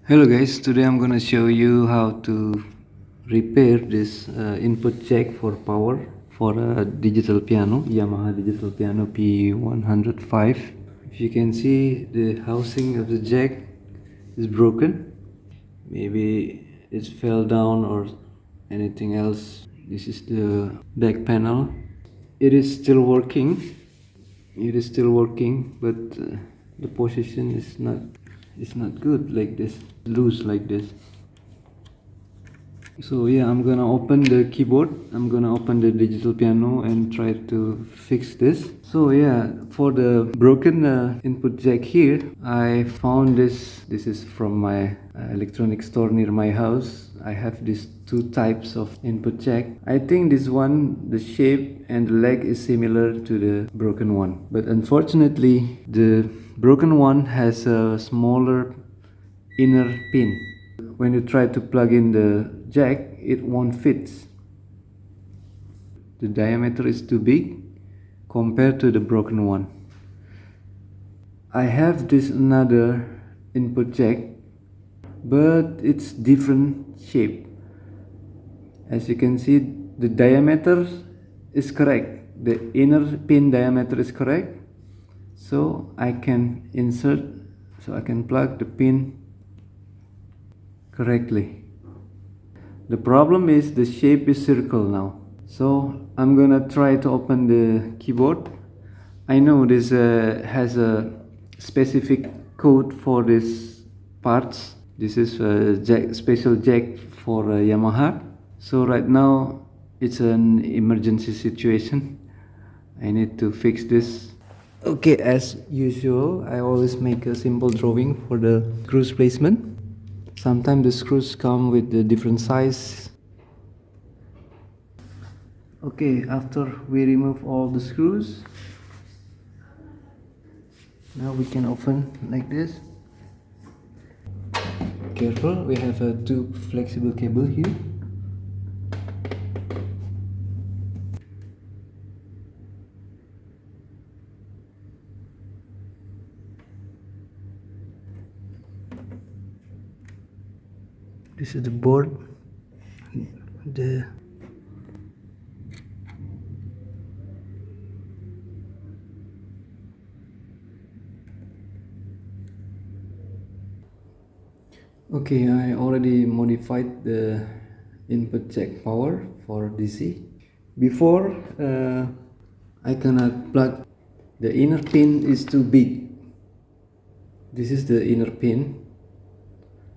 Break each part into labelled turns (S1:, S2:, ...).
S1: Hello guys, today I'm gonna show you how to repair this input jack for power for a digital piano, Yamaha digital piano P105. If you can see, the housing of the jack is broken. Maybe it fell down or anything else. This is the back panel. It is still working. But the position is not good like this, loose like this. So yeah, I'm gonna open the keyboard, I'm gonna open the digital piano and try to fix this. So yeah, for the broken input jack here, I found this is from my electronic store near my house. I have these two types of input jack. I think this one, the shape and the leg is similar to the broken one, but unfortunately the broken one has a smaller inner pin. When you try to plug in the jack, it won't fit. The diameter is too big compared to the broken one. I have this another input jack, but it's different shape. As you can see, the diameter is correct. The inner pin diameter is correct. So I can plug the pin correctly. The problem is the shape is circle now. So I'm gonna try to open the keyboard. I know this has a specific code for these parts. This is a special jack for Yamaha. So right now it's an emergency situation. I need to fix this. Okay, as usual, I always make a simple drawing for the screws placement. Sometimes the screws come with the different size. Okay, after we remove all the screws, now we can open like this. Careful, we have two flexible cable here. This is the board. Okay, I already modified the input jack power for DC. Before, I cannot plug. The inner pin is too big. This is the inner pin.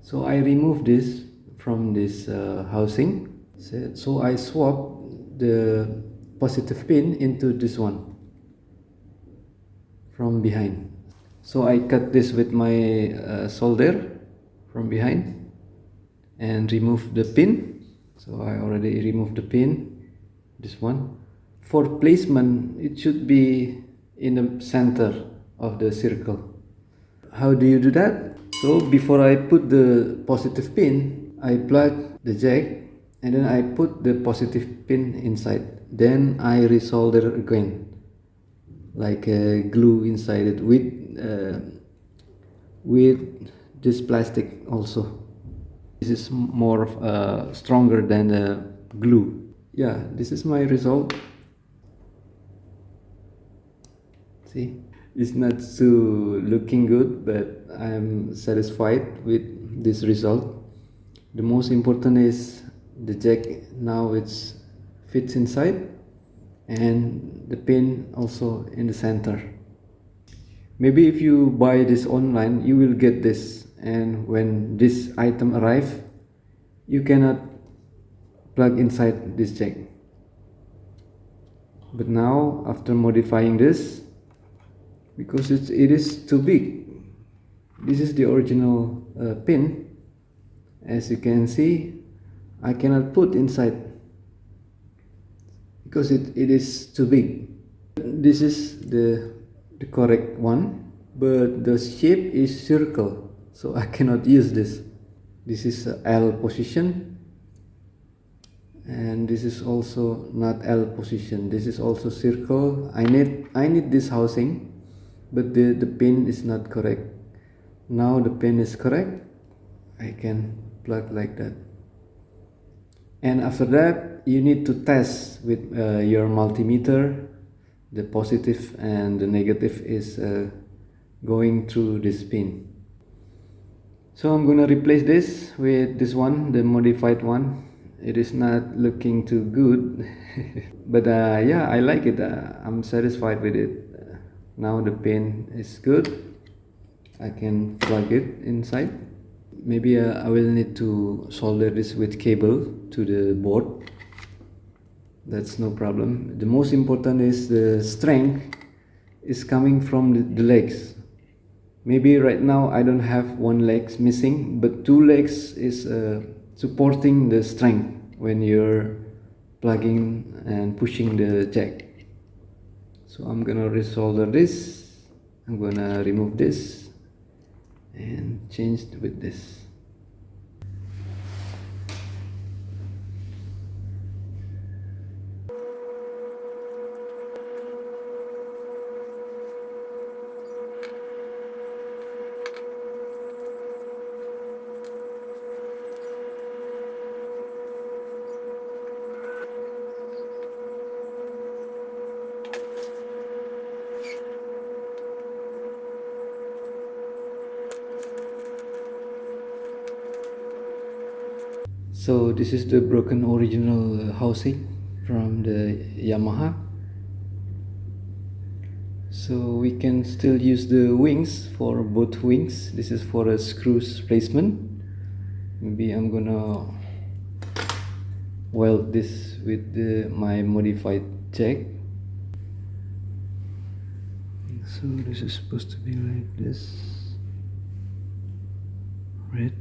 S1: So I remove this from this housing. So I swap the positive pin into this one from behind. So I cut this with my solder from behind and remove the pin. So I already removed the pin, this one. For placement, it should be in the center of the circle. How do you do that? So before I put the positive pin, I plug the jack and then I put the positive pin inside. Then I resolder again, like glue inside it with this plastic also. This is more stronger than glue. Yeah, this is my result. See, it's not so looking good, but I'm satisfied with this result. The most important is the jack now fits inside and the pin also in the center. Maybe if you buy this online, you will get this, and when this item arrives, you cannot plug inside this jack. But now, after modifying this, because it is too big, this is the original pin. As you can see, I cannot put inside because it is too big. This is the correct one, but the shape is circle, so I cannot use this. This is L position, and this is also not L position. This is also circle. I need this housing, but the pin is not correct. Now the pin is correct. I can plug like that. And after that, you need to test with your multimeter. The positive and the negative is going through this pin. So I'm gonna replace this with this one, the modified one. It is not looking too good, but yeah, I like it. I'm satisfied with it. Now the pin is good. I can plug it inside. Maybe I will need to solder this with cable to the board. That's no problem. The most important is the strength is coming from the legs. Maybe right now I don't have one leg missing, but two legs is supporting the strength when you're plugging and pushing the jack. So I'm gonna resolder this. I'm gonna remove this and change with this. So this is the broken original housing from the Yamaha. So we can still use the wings for both wings. This is for a screws placement. Maybe I'm gonna weld this with my modified jack. So this is supposed to be like this. Red.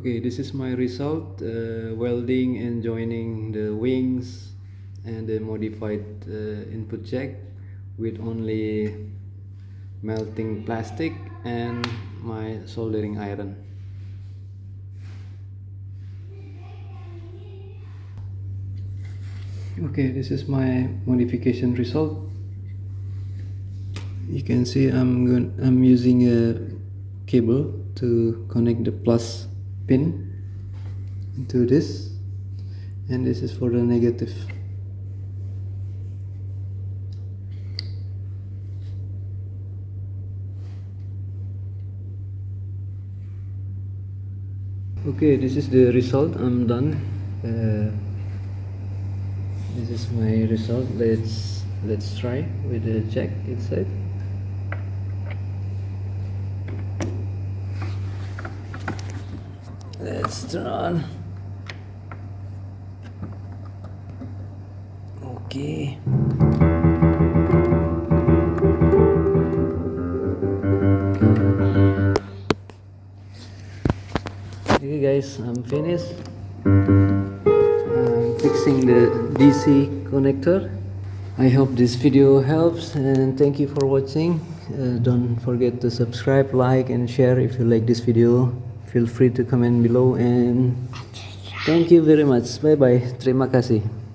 S1: Okay, this is my result, welding and joining the wings and the modified input jack with only melting plastic and my soldering iron. Okay, this is my modification result. You can see I'm using a cable to connect the plus pin into this, and this is for the negative. Okay, this is the result. I'm done. This is my result. Let's try with the jack inside. Let's turn on. Okay. Okay guys, I'm finished. I'm fixing the DC connector. I hope this video helps, and thank you for watching. Don't forget to subscribe, like and share if you like this video. Feel free to comment below, and thank you very much. Bye bye. Terima kasih.